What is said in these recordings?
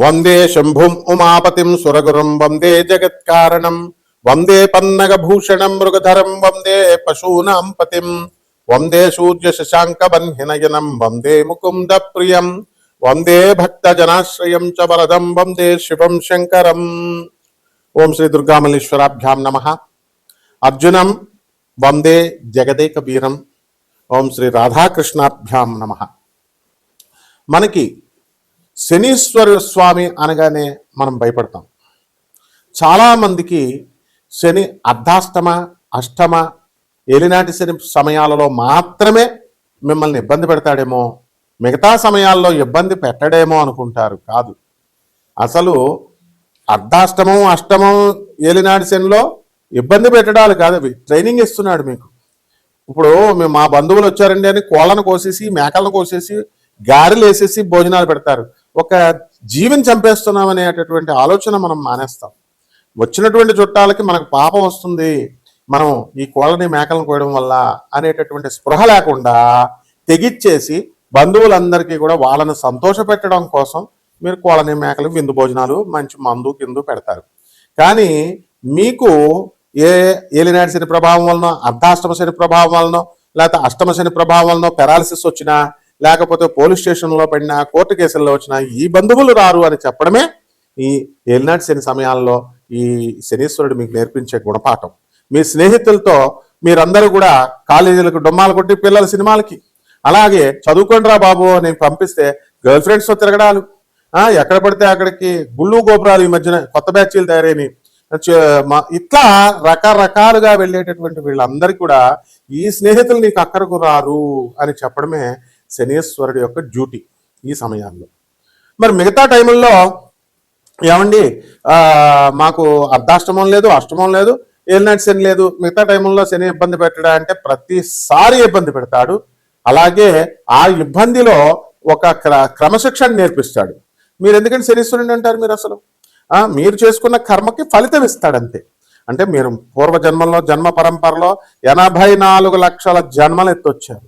వందే శంభుం ఉమాపతిం సురగురుం వందే జగత్కారణం వందే పన్నగభూషణం మృగధరం వందే పశూనాం పతిం వందే సూర్య శశాంక వన్హినయనం వందే ముకుంద ప్రియం వందే భక్తజనాశ్రయం చ వరదం వందే శివం శంకరం. ఓం శ్రీ దుర్గామల్లీశ్వరాభ్యాం నమః. అర్జునం వందే జగదేక వీరం. ఓం శ్రీ రాధాకృష్ణాభ్యాం నమః. మనకి శనీశ్వర స్వామి అనగానే మనం భయపడతాం. చాలామందికి శని అర్ధాష్టమ అష్టమ ఏలినాటి శని సమయాలలో మాత్రమే మిమ్మల్ని ఇబ్బంది పెడతాడేమో, మిగతా సమయాల్లో ఇబ్బంది పెట్టడేమో అనుకుంటారు. కాదు, అసలు అర్ధాష్టమం అష్టమం ఏలినాటి శనిలో ఇబ్బంది పెట్టడాలు కాదు, అవి ట్రైనింగ్ ఇస్తున్నాడు మీకు. ఇప్పుడు మేము మా బంధువులు వచ్చారండి అని కోళ్ళను కోసేసి మేకలను కోసేసి గారెలు వేసేసి భోజనాలు పెడతారు. ఒక జీవిని చంపేస్తున్నాం అనేటటువంటి ఆలోచన మనం మానేస్తాం. వచ్చినటువంటి చుట్టాలకి మనకు పాపం వస్తుంది, మనం ఈ కోళ్ళని మేకలను కోయడం వల్ల అనేటటువంటి స్పృహ లేకుండా తెగిచ్చేసి బంధువులందరికీ కూడా వాళ్ళని సంతోష పెట్టడం కోసం మీరు కోళ్ళని మేకలు విందు భోజనాలు మంచి మందు కింద పెడతారు. కానీ మీకు ఏ ఏలినాటి శని ప్రభావం వలన, అర్ధాష్టమ శని ప్రభావం వలన, లేకపోతే అష్టమ శని ప్రభావం వలన పెరాలసిస్ వచ్చినా, లేకపోతే పోలీస్ స్టేషన్లో పడినా, కోర్టు కేసుల్లో వచ్చినా ఈ బంధువులు రారు అని చెప్పడమే ఈ ఏలినాటి శని సమయాల్లో ఈ శనీశ్వరుడు మీకు నేర్పించే గుణపాఠం. మీ స్నేహితులతో మీరందరూ కూడా కాలేజీలకు డొమ్మాలు కొట్టి పిల్లల సినిమాలకి, అలాగే చదువుకోండిరా బాబు అని పంపిస్తే గర్ల్ ఫ్రెండ్స్తో తిరగడాలు, ఎక్కడ పడితే అక్కడికి గుళ్ళు గోపురాలు, ఈ మధ్యన కొత్త బ్యాచ్లు తయారైనవి, ఇట్లా రకరకాలుగా వెళ్ళేటటువంటి వీళ్ళందరికీ కూడా ఈ స్నేహితులు నీకు అక్కడకు రారు అని చెప్పడమే శనీశ్వరుడి యొక్క డ్యూటీ ఈ సమయాల్లో. మరి మిగతా టైంల్లో ఏమండి మాకు అర్ధాష్టమం లేదు, అష్టమం లేదు, ఏలినాటి శని లేదు, మిగతా టైంలో శని ఇబ్బంది పెట్టడా అంటే ప్రతిసారి ఇబ్బంది పెడతాడు. అలాగే ఆ ఇబ్బందిలో ఒక క్రమశిక్షణ నేర్పిస్తాడు. మీరు ఎందుకంటే శనీశ్వరుని అంటారు? మీరు అసలు మీరు చేసుకున్న కర్మకి ఫలితం ఇస్తాడంతే. అంటే మీరు పూర్వజన్మలో జన్మ పరంపరలో 84 లక్షల జన్మలు ఎత్తొచ్చారు.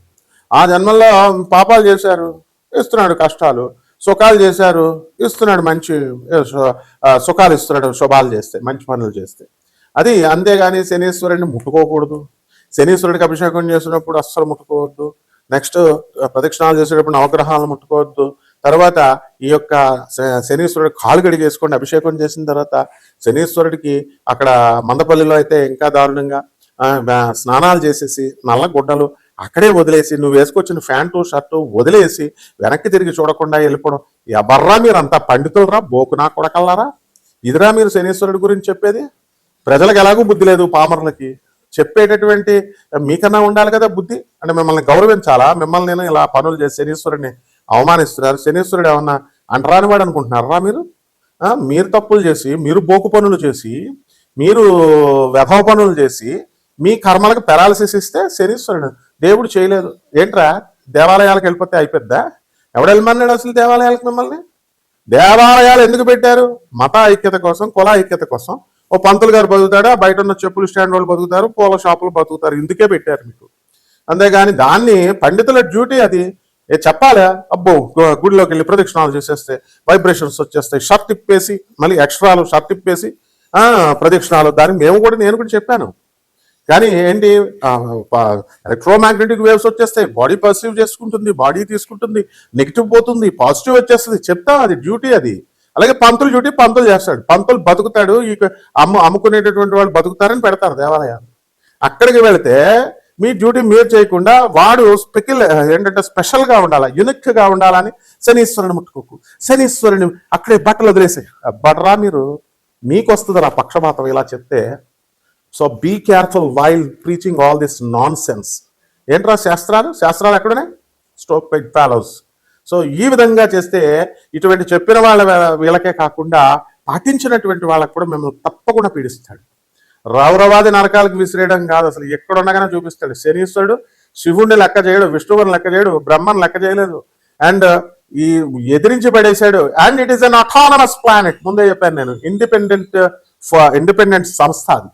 ఆ జన్మల్లో పాపాలు చేశారు, ఇస్తున్నాడు కష్టాలు, సుఖాలు చేశారు, ఇస్తున్నాడు మంచి సుఖాలు ఇస్తున్నాడు శుభాలు చేస్తే, మంచి పనులు చేస్తే. అది అంతేగాని శనీశ్వరుడిని ముట్టుకోకూడదు. శనీశ్వరుడికి అభిషేకం చేసినప్పుడు అస్సలు ముట్టుకోవద్దు. నెక్స్ట్ ప్రదక్షిణాలు చేసేటప్పుడు నవగ్రహాలను ముట్టుకోవద్దు. తర్వాత ఈ యొక్క శనీశ్వరుడు కాలు గడిగేసుకోండి. అభిషేకం చేసిన తర్వాత శనీశ్వరుడికి అక్కడ మందపల్లిలో అయితే ఇంకా దారుణంగా స్నానాలు చేసేసి నల్ల గుడ్డలు అక్కడే వదిలేసి, నువ్వు వేసుకొచ్చిన ప్యాంటు షర్టు వదిలేసి వెనక్కి తిరిగి చూడకుండా వెళ్ళిపోవడం. ఎవర్రా మీరు అంతా పండితులరా, బోకునా కొడకల్లారా? ఇదిరా మీరు శనీశ్వరుడి గురించి చెప్పేది? ప్రజలకు ఎలాగూ బుద్ధి లేదు, పామరులకి చెప్పేటటువంటి మీకన్నా ఉండాలి కదా బుద్ధి. అంటే మిమ్మల్ని గౌరవించాలా? మిమ్మల్ని నేను ఇలా పనులు చేసి శనీశ్వరుడిని అవమానిస్తున్నారు. శనీశ్వరుడు ఏమన్నా అంటరాని వాడు అనుకుంటున్నారా మీరు? మీరు తప్పులు చేసి, మీరు బోకు పనులు చేసి, మీరు వ్యభవ పనులు చేసి మీ కర్మలకు పెరాలసిస్ ఇస్తే శనీశ్వరుడు దేవుడు చేయలేదు. ఏంట్రా దేవాలయాలకు వెళ్ళిపోతే అయిపోద్దా? ఎవడు వెళ్ళమన్నాడు అసలు దేవాలయాలకు మిమ్మల్ని? దేవాలయాలు ఎందుకు పెట్టారు? మత ఐక్యత కోసం, కుల ఐక్యత కోసం. ఓ పంతులు గారు బతుకుతాడా, బయట ఉన్న చెప్పులు స్టాండ్ వాళ్ళు బతుకుతారు, పూల షాపులు బతుకుతారు, ఇందుకే పెట్టారు మీకు. అంతేగాని దాన్ని పండితుల డ్యూటీ అది చెప్పాలా? అబ్బో గుడిలోకి వెళ్ళి ప్రదక్షిణాలు చేసేస్తే వైబ్రేషన్స్ వచ్చేస్తాయి, షర్ట్ ఇప్పేసి మళ్ళీ ఎక్స్ట్రాలు షర్ట్ ఇప్పేసి ప్రదక్షిణాలు. దానికి నేను కూడా చెప్పాను. కానీ ఏంటి, ఎలక్ట్రోమాగ్నెటిక్ వేవ్స్ వచ్చేస్తాయి, బాడీ పర్సీవ్ చేసుకుంటుంది, బాడీ తీసుకుంటుంది, నెగిటివ్ పోతుంది, పాజిటివ్ వచ్చేస్తుంది. చెప్తాం, అది డ్యూటీ అది. అలాగే పంతులు డ్యూటీ పంతులు చేస్తాడు. పంతులు బతుకుతాడు, ఈ అమ్ముకునేటటువంటి వాళ్ళు బతుకుతారని పెడతారు దేవాలయాలు. అక్కడికి వెళితే మీ డ్యూటీ మీరు చేయకుండా వాడు ఏంటంటే స్పెషల్గా ఉండాలా, యునిక్గా ఉండాలని శనీశ్వరుని ముట్టుకోకు, శనీశ్వరుని అక్కడే బట్టలు వదిలేసాయి. బట్టరా మీరు, మీకు వస్తుంది రా పక్షపాతం ఇలా చెప్తే. So be careful while preaching all this nonsense. ఏంట్రా శాస్త్రాలు ఎక్కడున్నాయి? Stop peg follows. సో ఈ విధంగా చేస్తే ఇటువంటి చెప్పిన వీళ్ళకే కాకుండా పాటించినటువంటి వాళ్ళకు కూడా మిమ్మల్ని తప్పకుండా పీడిస్తాడు. రౌరవాది నరకాలకు విసిరేయడం కాదు, అసలు ఎక్కడున్నగానే చూపిస్తాడు. శనీశ్వరుడు శివుణ్ణి లెక్క చేయడు, విష్ణువుని లెక్క చేయడు, బ్రహ్మను లెక్క చేయలేదు, అండ్ ఈ ఎదిరించి పడేశాడు. And it is an autonomous planet. ముందే చెప్పాను నేను, ఇండిపెండెంట్ సంస్థ అది.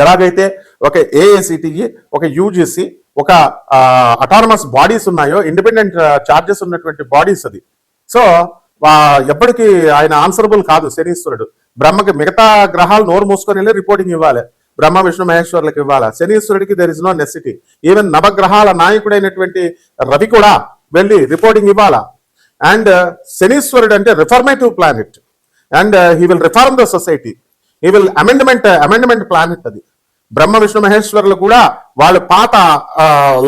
ఎలాగైతే ఒక ఏఐసిటిఈ, ఒక యూజిసి, ఒక అటానమస్ బాడీస్ ఉన్నాయో, ఇండిపెండెంట్ చార్జెస్ ఉన్నటువంటి బాడీస్ అది. సో ఎప్పటికీ ఆయన ఆన్సరబుల్ కాదు శనీశ్వరుడు. బ్రహ్మకి మిగతా గ్రహాలు నోరు మూసుకొని వెళ్ళి రిపోర్టింగ్ ఇవ్వాలి, బ్రహ్మ విష్ణు మహేశ్వరులకు ఇవ్వాలి. శనీశ్వరుడికి there is no necessity. Even నవగ్రహాల నాయకుడైనటువంటి రవి కూడా వెళ్ళి రిపోర్టింగ్ ఇవ్వాలా. అండ్ శనీశ్వరుడు అంటే reformative planet, and he will reform the society, he will amendment planet. అది బ్రహ్మ విష్ణు మహేశ్వరులు కూడా వాళ్ళు పాత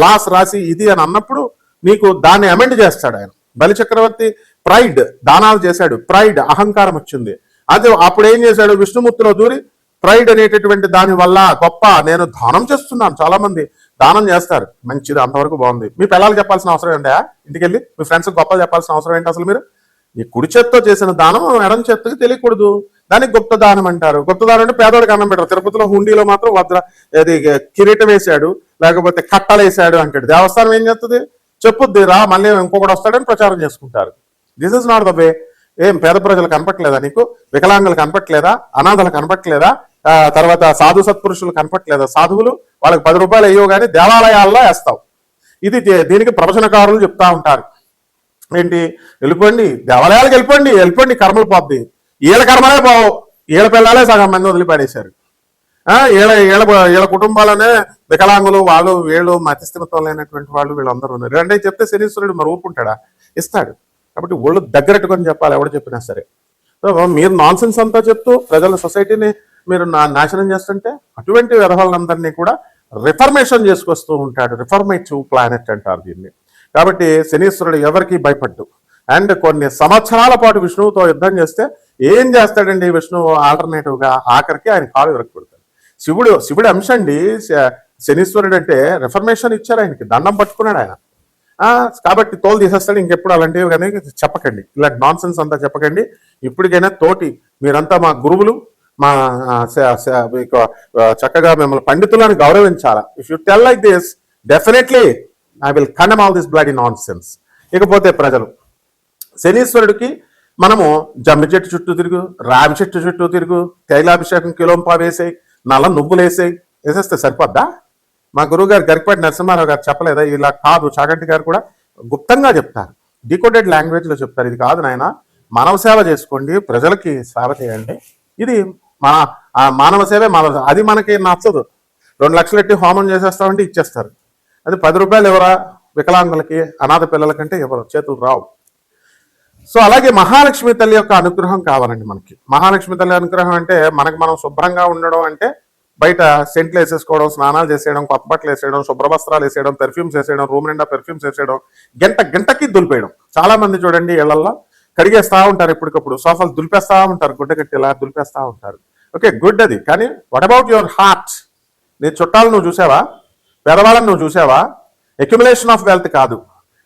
లాస్ రాసి ఇది అని అన్నప్పుడు నీకు దాన్ని అమెండ్ చేస్తాడు ఆయన. బలి చక్రవర్తి ప్రైడ్ దానాలు చేశాడు, ప్రైడ్ అహంకారం వచ్చింది. అదే అప్పుడు ఏం చేశాడు, విష్ణుమూర్తిలో దూరి ప్రైడ్ అనేటటువంటి దాని వల్ల గొప్ప నేను దానం చేస్తున్నాను, చాలా మంది దానం చేస్తారు, మంచిది, అంతవరకు బాగుంది. మీ పిల్లలు చెప్పాల్సిన అవసరం ఏంటా, ఇంటికి వెళ్ళి మీ ఫ్రెండ్స్ గొప్ప చెప్పాల్సిన అవసరం ఏంటి అసలు? మీరు ఈ కుడి చేత్తో చేసిన దానం ఎడం చేత్తకి తెలియకూడదు, దానికి గుప్త దానం అంటారు. గుప్త దానం అంటే పేదోడికి అన్నం పెట్టారు. తిరుపతిలో హుండీలో మాత్రం అది కిరీటం వేసాడు, లేకపోతే కట్టలు వేసాడు అంటాడు. దేవస్థానం ఏం చేస్తుంది, చెప్పుద్ది రా మళ్ళీ ఇంకొకటి వస్తాడని ప్రచారం చేసుకుంటారు. This is not the way. ఏం పేద ప్రజలు కనపట్లేదా నీకు, వికలాంగులు కనపట్లేదా, అనాథలు కనపట్లేదా, తర్వాత సాధు సత్పురుషులు కనపట్లేదా? సాధువులు వాళ్ళకి 10 రూపాయలు అయ్యో కానీ దేవాలయాల్లో వేస్తావు. ఇది దీనికి ప్రవచనకారులు చెప్తా ఉంటారు. ఏంటి, వెళ్ళిపోండి దేవాలయాలకు, వెళ్ళిపోండి కర్మలు పోద్ది. వీళ్ళ కర్మలే పోవు, వీళ్ళ పిల్లలే సగం మంది వదిలిపడేశారు. వీళ్ళ కుటుంబాలనే వికలాంగులు, వాళ్ళు వీళ్ళు మతిస్థిమితం లేనటువంటి వాళ్ళు వీళ్ళందరూ ఉన్నారు. అంటే చెప్తే శనీశ్వరుడు మరి ఊరుకుంటాడా, ఇస్తాడు. కాబట్టి ఒళ్ళు దగ్గరెట్టుకొని చెప్పాలి ఎవడు చెప్పినా సరే. సో మీరు నాన్ సెన్స్ అంతా చెప్తూ ప్రజల సొసైటీని మీరు నాశనం చేస్తుంటే అటువంటి వ్యవహారాలందరినీ కూడా రిఫర్మేషన్ చేసుకొస్తూ ఉంటాడు. రిఫర్మేటివ్ ప్లానెట్ అంటారు దీన్ని. కాబట్టి శనీశ్వరుడు ఎవరికి భయపడ్డు. అండ్ కొన్ని సంవత్సరాల పాటు విష్ణువుతో యుద్ధం చేస్తే ఏం చేస్తాడండి విష్ణువు ఆల్టర్నేటివ్గా, ఆఖరికి ఆయన కాలు విరగొడతాడు. శివుడు అంశ అండి శనీశ్వరుడు అంటే. రిఫర్మేషన్ ఇచ్చారు ఆయనకి, దండం పట్టుకున్నాడు ఆయన. కాబట్టి తోలు తీసేస్తాడు. ఇంకెప్పుడు అలాంటివి కానీ చెప్పకండి, ఇలాంటి నాన్ సెన్స్ అంతా చెప్పకండి. ఇప్పటికైనా తోటి మీరంతా మా గురువులు, మా చక్కగా మిమ్మల్ని పండితులను గౌరవించాలా. If you tell like this definitely I will condemn all this bloody nonsense. ఇకపోతే ప్రజలు శనీశ్వరుడికి మనము జమ్మి చెట్టు చుట్టూ తిరుగు, రావి చెట్టు చుట్టూ తిరుగు, తైలాభిషేకం కిలోంపా వేసేయి, నల్ల నువ్వులు వేసేస్తే సరిపోద్దా? మా గురువు గారు గరికపాటి నరసింహారావు గారు చెప్పలేదా? ఇలా కాదు, చాగంటి గారు కూడా గుప్తంగా చెప్తారు, డీకోడెడ్ లాంగ్వేజ్లో చెప్తారు. ఇది కాదు నాయన, మానవ సేవ చేసుకోండి, ప్రజలకి సేవ చేయండి. ఇది మానవ సేవే మానవ. అది మనకి నచ్చదు. 2 లక్షలు ఎట్టి హోమం చేసేస్తామంటే ఇచ్చేస్తారు. అది 10 రూపాయలు ఎవరా వికలాంగులకి, అనాథ పిల్లలకంటే ఎవరు చేతులు రావు. సో అలాగే మహాలక్ష్మి తల్లి యొక్క అనుగ్రహం కావాలండి మనకి. మహాలక్ష్మి తల్లి అనుగ్రహం అంటే మనకి మనం శుభ్రంగా ఉండడం అంటే బయట సెంట్లు వేసేసుకోవడం, స్నానాలు చేసేయడం, కొత్త బట్టలు వేసేయడం, శుభ్రవస్త్రాలు వేసేయడం, పెర్ఫ్యూమ్స్ వేసేయడం, రూమ్ నిండా పెర్ఫ్యూమ్స్ వేసేయడం, గంటకి దులిపేయడం. చాలా మంది చూడండి ఇళ్లలో కడిగేస్తా ఉంటారు, ఎప్పటికప్పుడు సోఫాలు దులిపేస్తా ఉంటారు, గుడ్డ కట్టేలా దులిపేస్తా ఉంటారు. ఓకే, గుడ్ అది. కానీ వాట్ అబౌట్ యువర్ హార్ట్? నీ చుట్టాలు నువ్వు చూసావా? పేదవాళ్ళని నువ్వు చూసావా? అక్యుములేషన్ ఆఫ్ వెల్త్ కాదు,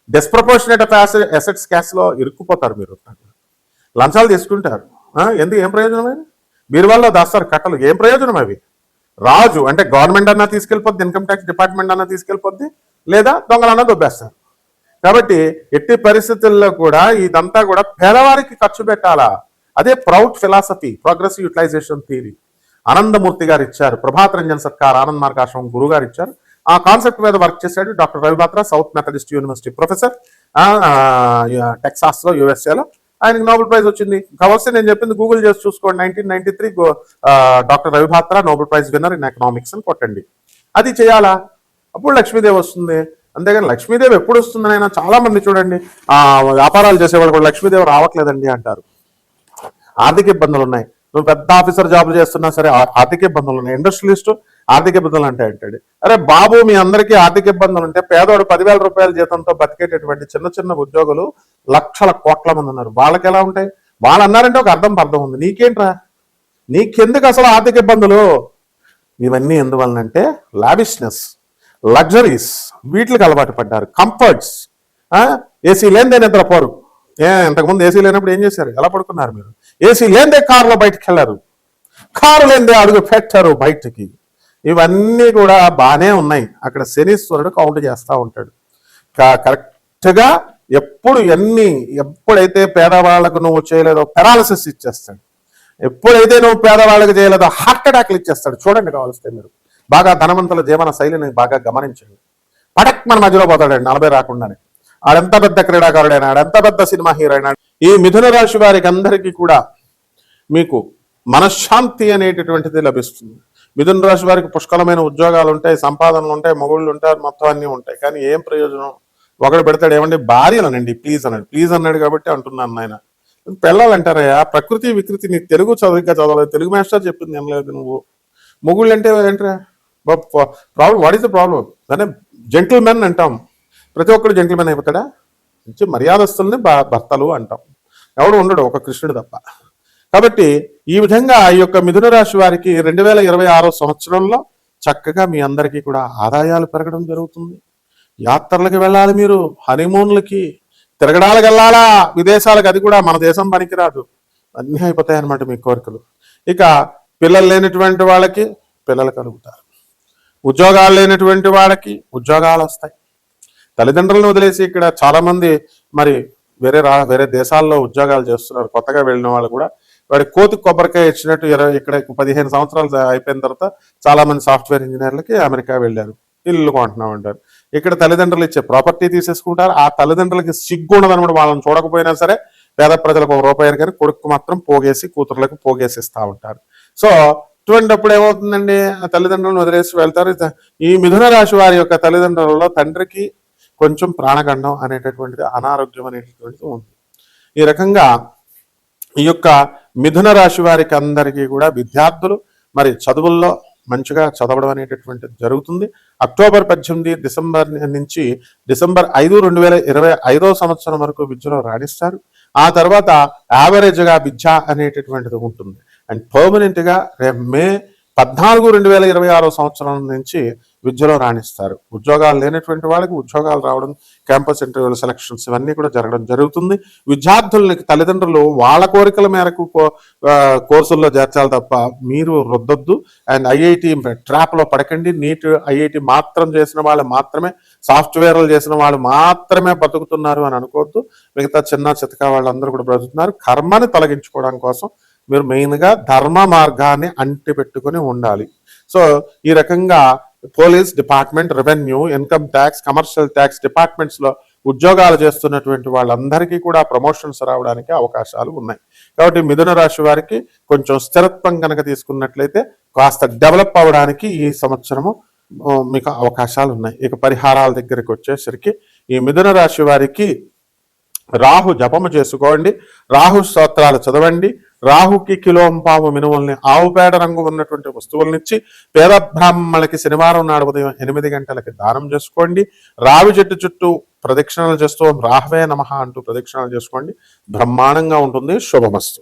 డిస్ప్రపోర్షనేట్ ఆఫ్ అసెట్స్ క్యాష్లో ఇరుక్కుపోతారు మీరు. లంచాలు తీసుకుంటారు, ఎందుకు? ఏం ప్రయోజనం? బీరువాల్లో దాస్తారు కట్టలు, ఏం ప్రయోజనం అవి? రాజు అంటే గవర్నమెంట్ అన్నా తీసుకెళ్ళిపోద్ది, ఇన్కమ్ ట్యాక్స్ డిపార్ట్మెంట్ అన్నా తీసుకెళ్ళిపోద్ది, లేదా దొంగలన్నా దొబ్బేస్తారు. కాబట్టి ఎట్టి పరిస్థితుల్లో కూడా ఇదంతా కూడా పేదవారికి ఖర్చు పెట్టాలా. అదే PROUT philosophy, progressive utilization theory Anandamurti garu ఇచ్చారు. ప్రభాత్ రంజన్ సర్కార్ ఆనంద్ మార్గాశ్రమం గురువు గారు ఇచ్చారు. ఆ కాన్సెప్ట్ మీద వర్క్ చేశాడు doctor రవిబాత్ర, south Methodist university professor, టెక్సాస్లో, యుఎస్ఏలో. ఆయనకి నోబెల్ ప్రైజ్ వచ్చింది. కావాల్సి నేను చెప్పింది గూగుల్ చేసి చూసుకోండి. 1993 doctor రవిబాత్ర Nobel prize winner in economics అని కొట్టండి. అది చేయాలా, అప్పుడు లక్ష్మీదేవి వస్తుంది. అంతేగాని లక్ష్మీదేవి ఎప్పుడు వస్తుందని చాలా మంది చూడండి వ్యాపారాలు చేసేవాళ్ళు కూడా లక్ష్మీదేవి రావట్లేదండి అంటారు. ఆర్థిక ఇబ్బందులు ఉన్నాయి. నువ్వు పెద్ద ఆఫీసర్ జాబులు చేస్తున్నా సరే ఆర్థిక ఇబ్బందులు ఉన్నాయి. ఇండస్ట్రియలిస్ట్ ఆర్థిక ఇబ్బందులు అంటాడు. అరే బాబు, మీ అందరికీ ఆర్థిక ఇబ్బందులు ఉంటే పేదోడు 10,000 రూపాయల జీతంతో బతికేటటువంటి చిన్న ఉద్యోగులు లక్షల కోట్ల మంది ఉన్నారు. వాళ్ళకి ఎలా ఉంటాయి? వాళ్ళు అన్నారంటే ఒక అర్థం ఉంది. నీకేంట్రా, నీకెందుకు అసలు ఆర్థిక ఇబ్బందులు? ఇవన్నీ ఎందువలనంటే లావిష్నెస్, లగ్జరీస్, వీటికి అలవాటు పడ్డారు. కంఫర్ట్స్, ఏసీ లేనిదే నిద్రపోరు. ఇంతకుముందు ఏసీ లేనప్పుడు ఏం చేశారు? ఎలా పడుకున్నారు మీరు? ఏసీ లేనిదే కారులో బయటకు వెళ్ళారు, కారు లేనిదే అడుగు పెట్టారు బయటికి. ఇవన్నీ కూడా బాగానే ఉన్నాయి. అక్కడ శనీశ్వరుడు కౌంట్ చేస్తూ ఉంటాడు. కరెక్ట్గా ఎప్పుడైతే పేదవాళ్లకు నువ్వు చేయలేదో పెరాలసిస్ ఇచ్చేస్తాడు. ఎప్పుడైతే నువ్వు పేదవాళ్ళకి చేయలేదో హార్ట్ అటాక్లు ఇచ్చేస్తాడు. చూడండి, కావాల్స్తే మీరు బాగా ధనవంతుల జీవన శైలిని బాగా గమనించండి. పడక్ మన మధ్యలో పోతాడండి 40 రాకుండానే. ఆడెంత పెద్ద క్రీడాకారుడైనా, ఆడెంత పెద్ద సినిమా హీరో అయినా, ఈ మిథున రాశి వారికి అందరికీ కూడా మీకు మనశ్శాంతి అనేటటువంటిది లభిస్తుంది. మిథున రాశి వారికి పుష్కలమైన ఉద్యోగాలు ఉంటాయి, సంపాదనలు ఉంటాయి, మొగుళ్ళు ఉంటారు, మొత్తం అన్నీ ఉంటాయి. కానీ ఏం ప్రయోజనం? ఒకడు పెడతాడు, ఏమండి భార్యలనండి ప్లీజ్ అన్నాడు. ప్లీజ్ అన్నాడు కాబట్టి అంటున్నాను నాయన. పెళ్ళాలంటారయ్యా, ప్రకృతి వికృతి. నీకు తెలుగు చదువుగా చదవలేదు, తెలుగు మాస్టర్ చెప్పింది ఏం లేదు నువ్వు. మొగుళ్ళు అంటే ఏంటరా problem? What is the problem? దాన్ని జెంటిల్మెన్ అంటాం. ప్రతి ఒక్కరు జెంటిల్మెన్ అయిపోతాడా? మంచి మర్యాదస్తుల్ని భర్తలు అంటాం. ఎవడు ఉండడు, ఒక కృష్ణుడు తప్ప. కాబట్టి ఈ విధంగా ఈ యొక్క మిథున రాశి వారికి 2026 సంవత్సరంలో చక్కగా మీ అందరికీ కూడా ఆదాయాలు పెరగడం జరుగుతుంది. యాత్రలకు వెళ్ళాలి, మీరు హనీమూన్లకి, తిరగడాలకు వెళ్ళాలా విదేశాలకు, అది కూడా మన దేశం పనికిరాదు. అన్నీ అయిపోతాయి అన్నమాట మీ కోరికలు. ఇక పిల్లలు లేనటువంటి వాళ్ళకి పిల్లలు కలుగుతారు, ఉద్యోగాలు లేనటువంటి వాళ్ళకి ఉద్యోగాలు వస్తాయి. తల్లిదండ్రులను వదిలేసి ఇక్కడ చాలా మంది మరి వేరే దేశాల్లో ఉద్యోగాలు చేస్తున్నారు. కొత్తగా వెళ్ళిన వాళ్ళు కూడా వాడి కోతి కొబ్బరికాయ ఇచ్చినట్టు ఇక్కడ 15 సంవత్సరాలు అయిపోయిన తర్వాత చాలా మంది సాఫ్ట్వేర్ ఇంజనీర్లకి అమెరికా వెళ్ళారు, ఇల్లు కొంటున్నాం అంటారు. ఇక్కడ తల్లిదండ్రులు ఇచ్చే ప్రాపర్టీ తీసేసుకుంటారు. ఆ తల్లిదండ్రులకి సిగ్గు ఉండదన్నమాట. వాళ్ళని చూడకపోయినా సరే పేద ప్రజలకు ₹1 కానీ కొడుకు మాత్రం పోగేసి, కూతుర్లకు పోగేసి ఇస్తా ఉంటారు. సో ఇటువంటిప్పుడు ఏమవుతుందండి, ఆ తల్లిదండ్రులను వదిలేసి వెళ్తారు. ఈ మిథున రాశి వారి యొక్క తల్లిదండ్రులలో తండ్రికి కొంచెం ప్రాణగండం అనేటటువంటిది, అనారోగ్యం అనేటటువంటిది ఉంది. ఈ రకంగా ఈ యొక్క మిథున రాశి వారికి అందరికీ కూడా విద్యార్థులు మరి చదువుల్లో మంచిగా చదవడం అనేటటువంటిది జరుగుతుంది. అక్టోబర్ 18 డిసెంబర్ నుంచి డిసెంబర్ 5, 2025 సంవత్సరం వరకు విద్యలో రాణిస్తారు. ఆ తర్వాత యావరేజ్గా విద్య అనేటటువంటిది ఉంటుంది. అండ్ పర్మనెంట్గా మే 14, 2026 సంవత్సరం నుంచి విద్యలో రాణిస్తారు. ఉద్యోగాలు లేనటువంటి వాళ్ళకి ఉద్యోగాలు రావడం, క్యాంపస్ ఇంటర్వ్యూల సెలక్షన్స్ ఇవన్నీ కూడా జరగడం జరుగుతుంది. విద్యార్థులకి తల్లిదండ్రులు వాళ్ళ కోరికల మేరకు కోర్సుల్లో చేర్చాలి తప్ప మీరు రుద్దొద్దు. అండ్ ఐఐటి ట్రాప్లో పడకండి. నీట్ ఐఐటి మాత్రం చేసిన వాళ్ళు మాత్రమే, సాఫ్ట్వేర్లు చేసిన వాళ్ళు మాత్రమే బతుకుతున్నారు అని అనుకోవద్దు. మిగతా చిన్న చితకా వాళ్ళందరూ కూడా బ్రతుకుతున్నారు. కర్మని తొలగించుకోవడం కోసం మీరు మెయిన్గా ధర్మ మార్గాన్ని అంటి పెట్టుకుని ఉండాలి. సో ఈ రకంగా police department, revenue, income tax, commercial tax డిపార్ట్మెంట్స్లో ఉద్యోగాలు చేస్తున్నటువంటి వాళ్ళందరికీ కూడా ప్రమోషన్స్ రావడానికి అవకాశాలు ఉన్నాయి. కాబట్టి మిథున రాశి వారికి కొంచెం స్థిరత్వం కనుక తీసుకున్నట్లయితే కాస్త డెవలప్ అవ్వడానికి ఈ సంవత్సరము మీకు అవకాశాలు ఉన్నాయి. ఇక పరిహారాల దగ్గరికి వచ్చేసరికి ఈ మిథున రాశి వారికి రాహు జపము చేసుకోండి, రాహు స్తోత్రాలు చదవండి. రాహుకి కిలోంపావు మినుముల్ని, ఆవు పేడ రంగు ఉన్నటువంటి వస్తువులనిచ్చి పేద బ్రాహ్మణులకి శనివారం నాడు ఉదయం 8 గంటలకి దానం చేసుకోండి. రావి చెట్టు చుట్టూ ప్రదక్షిణలు చేస్తూ రాహవే నమః అంటూ ప్రదక్షిణలు చేసుకోండి. బ్రహ్మాండంగా ఉంటుంది. శుభమస్తు.